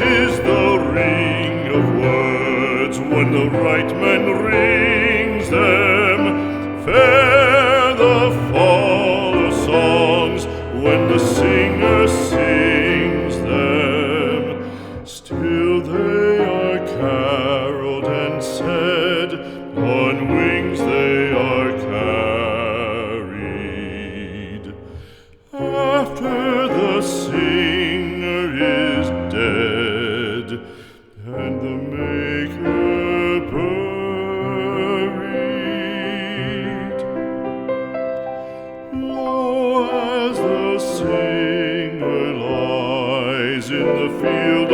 is the ring of words when the right man rings them. Fair the fall of songs when the singer sings them. Still they are caroled and said, on wings they are carried. After the singer is dead and the maker buried, lo, as the singer lies in the field